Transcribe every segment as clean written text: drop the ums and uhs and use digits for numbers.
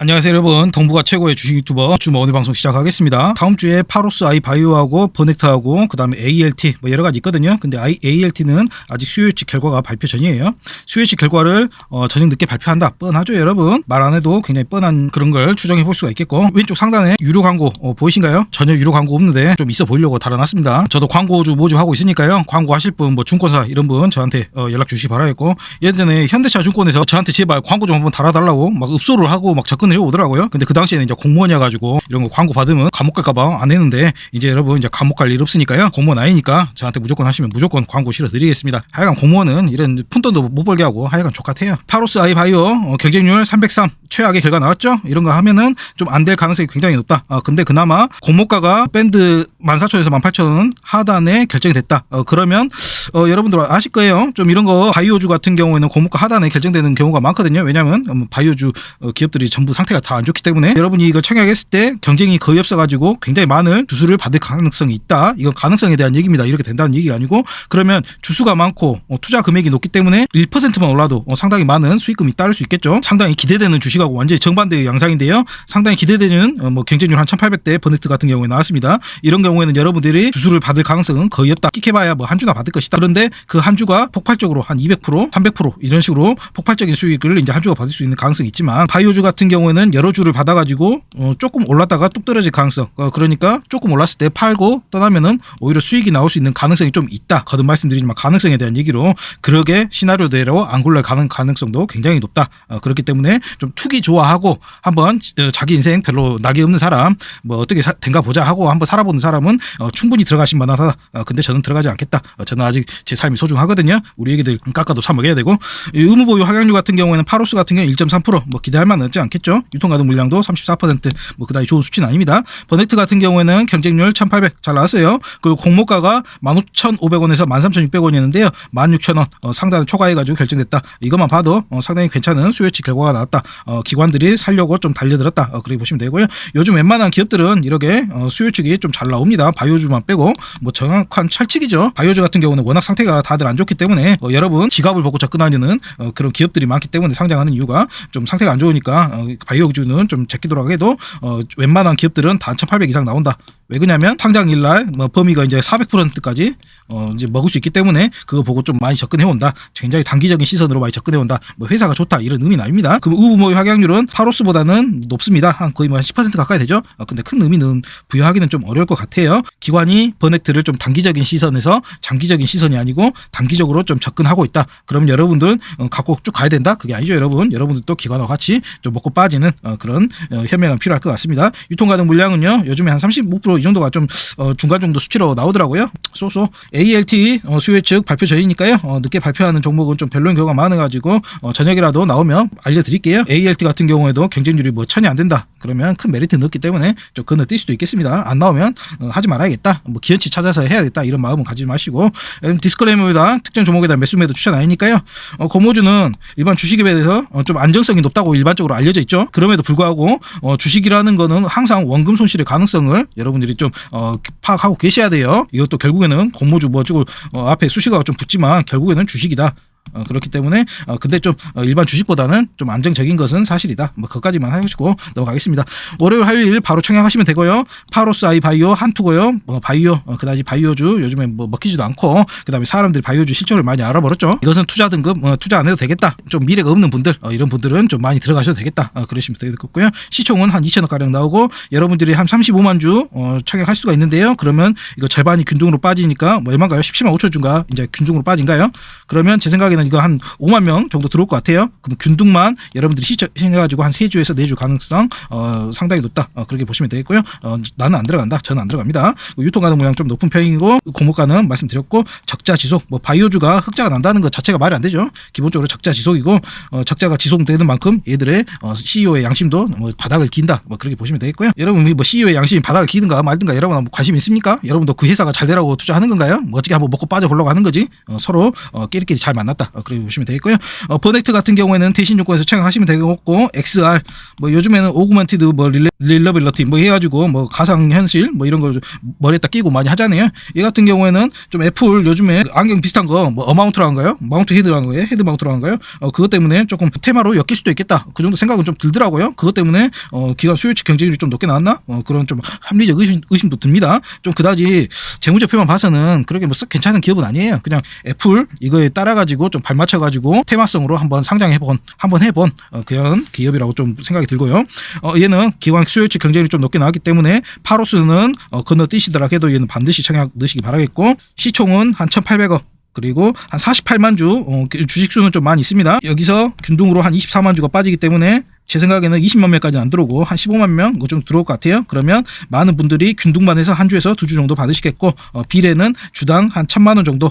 안녕하세요 여러분, 동부가 최고의 주식 유튜버 주모 오늘 방송 시작하겠습니다. 다음 주에 파로스 아이 바이오하고 버넥트하고 그 다음에 ALT 뭐 여러 가지 있거든요. 근데 ALT는 아직 수요 예측 결과가 발표 전이에요. 수요 예측 결과를 저녁 늦게 발표한다, 뻔하죠 여러분. 말 안 해도 굉장히 뻔한 그런 걸 추정해 볼 수가 있겠고, 왼쪽 상단에 유료 광고 보이신가요? 전혀 유료 광고 없는데 좀 있어 보이려고 달아놨습니다. 저도 광고주 모집하고 있으니까요, 광고 하실 분 뭐 증권사 이런 분 저한테 연락 주시기 바라겠고, 예전에 현대차 증권에서 저한테 제발 광고 좀 한번 달아달라고 막 읍소를 하고 막 접근을 오더라고요. 근데 그 당시에는 이제 공무원이어가지고 이런 거 광고 받으면 감옥 갈까봐 안 했는데, 이제 여러분 이제 감옥 갈 일 없으니까요, 공무원 아니니까 저한테 무조건 하시면 무조건 광고 실어드리겠습니다. 하여간 공무원은 이런 푼돈도 못 벌게 하고 하여간 족같아요. 파로스 아이 바이오 경쟁률 303 최악의 결과 나왔죠. 이런 거 하면은 좀 안 될 가능성이 굉장히 높다. 근데 그나마 공모가가 밴드 14,000원에서 18,000원 하단에 결정이 됐다. 그러면 여러분들 아실 거예요. 좀 이런 거 바이오주 같은 경우에는 공모가 하단에 결정되는 경우가 많거든요. 왜냐하면 바이오주 기업들이 전부 상태가 다 안 좋기 때문에, 여러분이 이거 청약했을 때 경쟁이 거의 없어가지고 굉장히 많은 주수를 받을 가능성이 있다. 이건 가능성에 대한 얘기입니다. 이렇게 된다는 얘기가 아니고, 그러면 주수가 많고 투자 금액이 높기 때문에 1%만 올라도 상당히 많은 수익금이 따를 수 있겠죠. 상당히 기대되는 주식하고 완전히 정반대의 양상인데요. 상당히 기대되는 뭐 경쟁률 한 1800대 버넥트 같은 경우에 나왔습니다. 이런 경우에는 여러분들이 주수를 받을 가능성은 거의 없다. 끽해봐야 뭐 한 주나 받을 것이다. 그런데 그 한 주가 폭발적으로 한 200%, 300% 이런 식으로 폭발적인 수익을 이제 한 주가 받을 수 있는 가능성이 있지만, 바이오주 같은 경우에는 여러 주를 받아가지고 조금 올랐다가 뚝 떨어질 가능성, 그러니까 조금 올랐을 때 팔고 떠나면은 오히려 수익이 나올 수 있는 가능성이 좀 있다. 거듭 말씀드리지만 가능성에 대한 얘기로, 그러게 시나리오대로 안 굴러갈 가능성도 굉장히 높다. 그렇기 때문에 좀 투기 좋아하고 한번 자기 인생 별로 낙이 없는 사람, 뭐 어떻게 된가 보자 하고 한번 살아보는 사람은 충분히 들어가신 만하다. 근데 저는 들어가지 않겠다. 저는 아직 제 삶이 소중하거든요. 우리 애기들 깎아도 사 먹여야 되고. 의무보유 확약률 같은 경우에는 파로스 같은 경우 1.3%, 뭐 기대할 만은 없지 않겠죠. 유통가능 물량도 34%, 뭐 그다지 좋은 수치는 아닙니다. 버넥트 같은 경우에는 경쟁률 1,800 잘 나왔어요. 그리고 공모가가 15,500원에서 13,600원이었는데요 16,000원 상단을 초과해가지고 결정됐다. 이것만 봐도 상당히 괜찮은 수요 예측 결과가 나왔다. 기관들이 살려고 좀 달려들었다. 그렇게 보시면 되고요. 요즘 웬만한 기업들은 이렇게 수요 예측이 좀 잘 나옵니다. 바이오주만 빼고 뭐 정확한 철칙이죠. 바이오주 같은 경우는 워낙 상태가 다들 안 좋기 때문에 여러분 지갑을 보고 접근하려는 그런 기업들이 많기 때문에 상장하는 이유가, 좀 상태가 안 좋으니까 바이오주는 좀 제끼도록 해도 웬만한 기업들은 다 1,800 이상 나온다. 왜 그러냐면 상장일날 뭐 범위가 이제 400%까지 이제 먹을 수 있기 때문에 그거 보고 좀 많이 접근해 온다. 굉장히 단기적인 시선으로 많이 접근해 온다. 뭐 회사가 좋다 이런 의미는 아닙니다. 그럼 의무보유 확약률은 파로스보다는 높습니다. 한 거의 뭐 10% 가까이 되죠. 근데 큰 의미는 부여하기는 좀 어려울 것 같아요. 기관이 버넥트를 좀 단기적인 시선에서 장기적인 시선이 아니고 단기적으로 좀 접근하고 있다. 그럼 여러분들은 갖고 쭉 가야 된다? 그게 아니죠 여러분. 여러분들도 기관하고 같이 좀 먹고 빠지는 그런 현명함이 필요할 것 같습니다. 유통가능 물량은요 요즘에 한 35% 이 정도가 좀 중간 정도 수치로 나오더라고요. 쏘쏘 ALT 수요 예측 발표 전이니까요. 늦게 발표하는 종목은 좀 별로인 경우가 많아가지고 저녁이라도 나오면 알려드릴게요. ALT 같은 경우에도 경쟁률이 뭐 1000이 안 된다. 그러면 큰 메리트는 없기 때문에 좀 건너뛸 수도 있겠습니다. 안 나오면 하지 말아야겠다. 뭐 기현치 찾아서 해야겠다. 이런 마음은 가지지 마시고, 디스클레이머입니다. 특정 종목에다 매수 매도 추천 아니니까요. 고모주는 일반 주식에 비해서 좀 안정성이 높다고 일반적으로 알려져 있죠. 그럼에도 불구하고 주식이라는 거는 항상 원금 손실의 가능성을 여러분들이 좀 파악하고 계셔야 돼요. 이것도 결국에는 고모주 뭐지고 앞에 수식어가 좀 붙지만 결국에는 주식이다. 그렇기 때문에 근데 좀 일반 주식보다는 좀 안정적인 것은 사실이다. 뭐 그것까지만 하시고 넘어가겠습니다. 월요일 화요일 바로 청약하시면 되고요. 파로스 아이 바이오 한투고요. 바이오 그다지 바이오주 요즘에 뭐 먹히지도 않고, 그다음에 사람들이 바이오주 실적을 많이 알아버렸죠. 이것은 투자 등급 투자 안 해도 되겠다. 좀 미래가 없는 분들 이런 분들은 좀 많이 들어가셔도 되겠다. 그러시면 되겠고요. 시총은 한 2천억 가량 나오고, 여러분들이 한 35만 주 청약할 수가 있는데요. 그러면 이거 절반이 균등으로 빠지니까 뭐 얼마인가요? 17만 5천 주가 이제 균등으로 빠진가요? 그러면 제 생각에는 이거 한 5만 명 정도 들어올 것 같아요. 그럼 균등만 여러분들이 시청해가지고 한 3주에서 4주 가능성 상당히 높다. 그렇게 보시면 되겠고요. 나는 안 들어간다. 저는 안 들어갑니다. 유통가능 물량 좀 높은 편이고, 공모가는 말씀드렸고, 적자 지속, 뭐 바이오주가 흑자가 난다는 것 자체가 말이 안 되죠. 기본적으로 적자 지속이고, 적자가 지속되는 만큼 얘들의 CEO의 양심도 뭐 바닥을 긴다. 뭐 그렇게 보시면 되겠고요. 여러분 뭐 CEO의 양심이 바닥을 기든가 말든가 여러분 뭐 관심 있습니까? 여러분도 그 회사가 잘 되라고 투자하는 건가요? 뭐 어떻게 한번 먹고 빠져보려고 하는 거지? 서로 끼리끼리 잘 만났다. 그렇게 보시면 되겠고요. 버넥트 같은 경우에는 대신증권에서 청약하시면 되겠고, XR 뭐 요즘에는 오그먼티드 뭐 릴레이 릴러빌러티 뭐 해가지고 뭐 가상현실 뭐 이런 거 머리에다 끼고 많이 하잖아요. 이 같은 경우에는 좀 애플 요즘에 안경 비슷한 거 뭐 어마운트라는가요? 마운트 헤드라는 거예요? 헤드 마운트라는가요? 그것 때문에 조금 테마로 엮일 수도 있겠다. 그 정도 생각은 좀 들더라고요. 그것 때문에 기관 수요치 경쟁률이 좀 높게 나왔나? 그런 좀 합리적 의심도 듭니다. 좀 그다지 재무제표만 봐서는 그렇게 뭐 썩 괜찮은 기업은 아니에요. 그냥 애플 이거에 따라가지고 좀 발맞춰가지고 테마성으로 한번 상장해본 그런 기업이라고 좀 생각이 들고요. 얘는 기관 수요치 경쟁률이 좀 높게 나왔기 때문에 파로스는 건너뛰시더라 해도 얘는 반드시 청약 넣으시기 바라겠고, 시총은 한 1,800억 그리고 한 48만 주 주식수는 좀 많이 있습니다. 여기서 균등으로 한 24만 주가 빠지기 때문에 제 생각에는 20만 명까지는 안 들어오고 한 15만 명 좀 들어올 것 같아요. 그러면 많은 분들이 균등반에서 한 주에서 두 주 정도 받으시겠고, 비례는 주당 한 1,000만 원 정도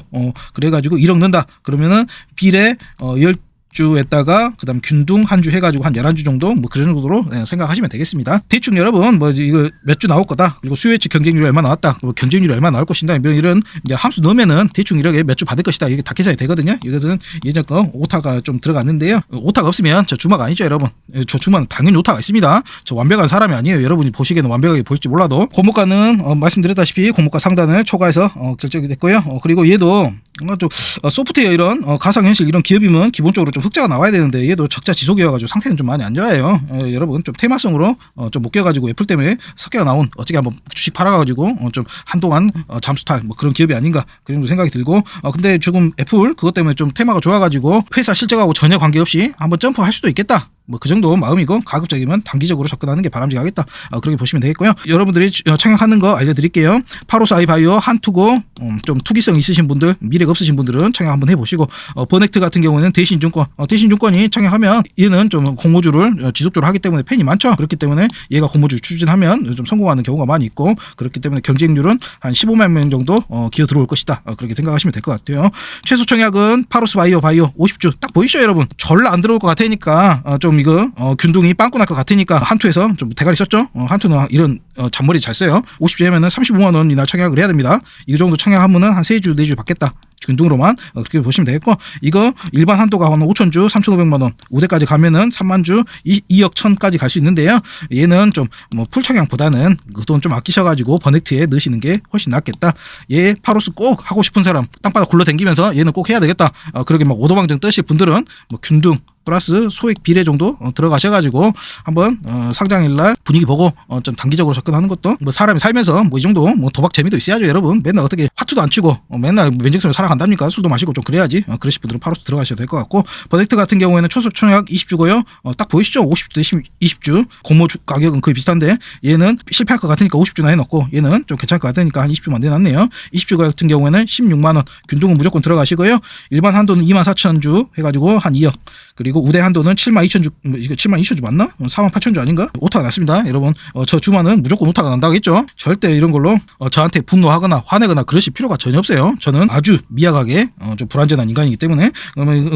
그래가지고 1억 넣는다 그러면은 비례 10주에다가 그다음 균등 한 주 해가지고 한 11주 정도 뭐 그런 정도로 생각하시면 되겠습니다. 대충 여러분 뭐 이거 몇 주 나올 거다, 그리고 수요예측 경쟁률이 얼마 나왔다, 그리고 경쟁률이 얼마 나올 것이다, 이런 이제 함수 넣으면은 대충 이렇게 몇 주 받을 것이다 이게 다 계산이 되거든요. 이것은 예전 거 오타가 좀 들어갔는데요. 오타가 없으면 저 주마가 아니죠 여러분. 저 주마는 당연히 오타가 있습니다. 저 완벽한 사람이 아니에요. 여러분이 보시기에는 완벽하게 보일지 몰라도 고목가는 말씀드렸다시피 고목가 상단을 초과해서 결정이 됐고요. 그리고 얘도 좀 소프트웨어 이런 가상현실 이런 기업이면 기본적으로 좀 흑자가 나와야 되는데 얘도 적자 지속이어가지고 상태는 좀 많이 안 좋아요. 여러분 좀 테마성으로 좀 못 껴가지고 애플 때문에 석계가 나온 어떻게 한번 주식 팔아가지고 좀 한동안 잠수탈 뭐 그런 기업이 아닌가 그 정도 생각이 들고, 근데 지금 애플 그것 때문에 좀 테마가 좋아가지고 회사 실적하고 전혀 관계없이 한번 점프할 수도 있겠다. 뭐 그 정도 마음이고, 가급적이면 단기적으로 접근하는 게 바람직하겠다. 그렇게 보시면 되겠고요. 여러분들이 청약하는 거 알려드릴게요. 파로스 아이바이오 한투고 좀 투기성 있으신 분들, 미래가 없으신 분들은 청약 한번 해보시고, 버넥트 같은 경우는 대신증권이 청약하면 얘는 좀 공모주를 지속적으로 하기 때문에 팬이 많죠. 그렇기 때문에 얘가 공모주 추진하면 좀 성공하는 경우가 많이 있고, 그렇기 때문에 경쟁률은 한 15만 명 정도 기어 들어올 것이다. 그렇게 생각하시면 될 것 같아요. 최소 청약은 파로스 바이오 50주 딱 보이시죠 여러분? 절로 안 들어올 것 같으니까 좀 이거 균등이 빵꾸 날 것 같으니까 한투에서 좀 대가리 썼죠. 한투는 이런 잔머리 잘 써요. 50주면은 35만 원이나 청약을 해야 됩니다. 이 정도 청약하면은 한 3주 4주 받겠다. 균등으로만 그렇게 보시면 되겠고, 이거 일반 한도가 한 5,000주 3,500만 원, 우대까지 가면은 3만 주 2억 1,000까지 갈 수 있는데요. 얘는 좀 뭐 풀청약보다는 그 돈 좀 아끼셔가지고 버넥트에 넣으시는 게 훨씬 낫겠다. 얘 파로스 꼭 하고 싶은 사람, 땅바닥 굴러댕기면서 얘는 꼭 해야 되겠다. 그렇게 막 오도방정 뜨실 분들은 뭐 균등 플러스 소액 비례 정도 들어가셔가지고 한번 상장일날 분위기 보고 좀 단기적으로 접근하는 것도, 뭐 사람이 살면서 뭐 이 정도 뭐 도박 재미도 있어야죠 여러분. 맨날 어떻게 화투도 안 치고 맨날 면직선을 살아간답니까? 술도 마시고 좀 그래야지. 그러실 분들은 파로스 들어가셔도 될 것 같고, 버넥트 같은 경우에는 초속 청약 20주고요. 딱 보이시죠? 50주 20주 공모주 가격은 거의 비슷한데 얘는 실패할 것 같으니까 50주나 해놓고, 얘는 좀 괜찮을 것 같으니까 한 20주만 내놨네요. 20주 같은 경우에는 16만 원, 균등은 무조건 들어가시고요. 일반 한도는 24,000주 해가지고 한 2억, 그리고 우대 한도는 72,000주, 이거 72,000주 맞나? 48,000주 아닌가? 오타가 났습니다 여러분. 저 주마는 무조건 오타가 난다고 했죠. 절대 이런 걸로 저한테 분노하거나 화내거나 그러실 필요가 전혀 없어요. 저는 아주 미약하게 좀 불완전한 인간이기 때문에.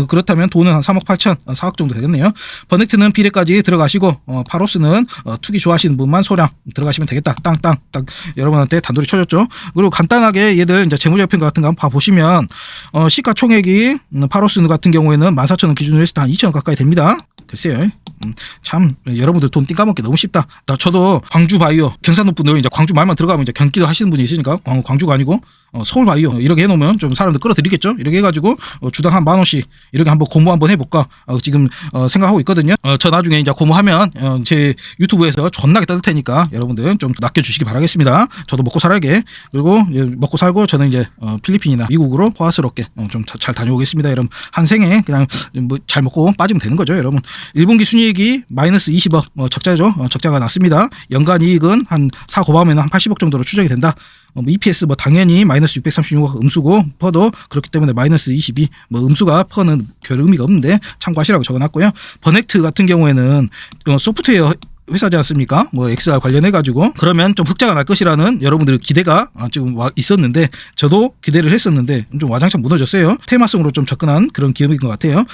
그렇다면 돈은 한 3억 8천 4억 정도 되겠네요. 버넥트는 비례까지 들어가시고, 파로스는 투기 좋아하시는 분만 소량 들어가시면 되겠다. 땅 여러분한테 단도리 쳐줬죠. 그리고 간단하게 얘들 이제 재무제표 같은 거 한번 봐보시면 시가총액이 파로스 같은 경우에는 14,000원 기준으로 했을 때 한 2,000원 가까이 됩니다. 글쎄요. 참 여러분들 돈 띵까먹기 너무 쉽다. 저도 광주 바이오, 경상도 분들 이제 광주 말만 들어가면 이제 경기도 하시는 분이 있으니까 광주가 아니고 서울 바이오 이렇게 해놓으면 좀 사람들 끌어들이겠죠. 이렇게 해가지고 주당 한 10,000원씩 이렇게 한번 고모 한번 해볼까 지금 생각하고 있거든요. 저 나중에 이제 고모하면 제 유튜브에서 존나게 떠들 테니까 여러분들 좀 낚여주시기 바라겠습니다. 저도 먹고 살게. 그리고 먹고 살고 저는 이제 필리핀이나 미국으로 호화스럽게 좀 잘 다녀오겠습니다. 여러분 한 생에 그냥 뭐 잘 먹고 빠지면 되는 거죠. 여러분 1분기 순이익이 마이너스 20억 적자죠. 적자가 났습니다. 연간 이익은 한 4 곱하면 한 80억 정도로 추정이 된다. EPS 뭐 당연히 마이너스 636억 음수고, 퍼도 그렇기 때문에 마이너스 22, 뭐 음수가 퍼는 별 의미가 없는데 참고하시라고 적어놨고요. 버넥트 같은 경우에는 소프트웨어 회사지 않습니까? 뭐 XR 관련해가지고 그러면 좀 흑자가 날 것이라는 여러분들 기대가 지금 있었는데, 저도 기대를 했었는데 좀 와장창 무너졌어요. 테마성으로 좀 접근한 그런 기업인 것 같아요.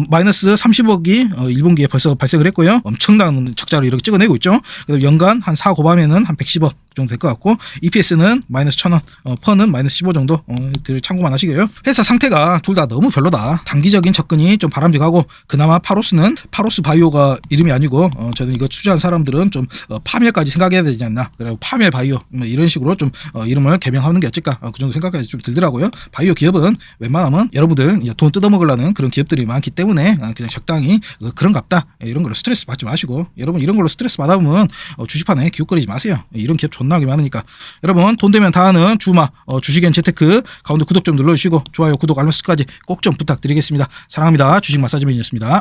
마이너스 30억이 1분기에 벌써 발생을 했고요. 엄청난 적자를 이렇게 찍어내고 있죠. 그래서 연간 한 4 곱하면은 한 110억 그 정도 될 것 같고 EPS는 마이너스 1,000원, 펀은 마이너스 15 정도 그 참고만 하시고요. 회사 상태가 둘 다 너무 별로다. 단기적인 접근이 좀 바람직하고 그나마 파로스는 파로스 바이오가 이름이 아니고 저는 이거 투자한 사람들은 좀 파멸까지 생각해야 되지 않나. 그리고 파멸 바이오 뭐 이런 식으로 좀 이름을 개명하는 게 어쩔까 그 정도 생각까지 좀 들더라고요. 바이오 기업은 웬만하면 여러분들 이제 돈 뜯어먹으려는 그런 기업들이 많기 때문에 그냥 적당히 그런갑다 이런 걸로 스트레스 받지 마시고 여러분 이런 걸로 스트레스 받아보면 주식판에 기웃거리지 마세요. 이런 기업 존나게 많으니까 여러분 돈 되면 다 하는 주마 주식엔 재테크 가운데 구독 좀 눌러주시고 좋아요 구독 알람 설정까지 꼭 좀 부탁드리겠습니다. 사랑합니다. 주식 마사지맨이었습니다.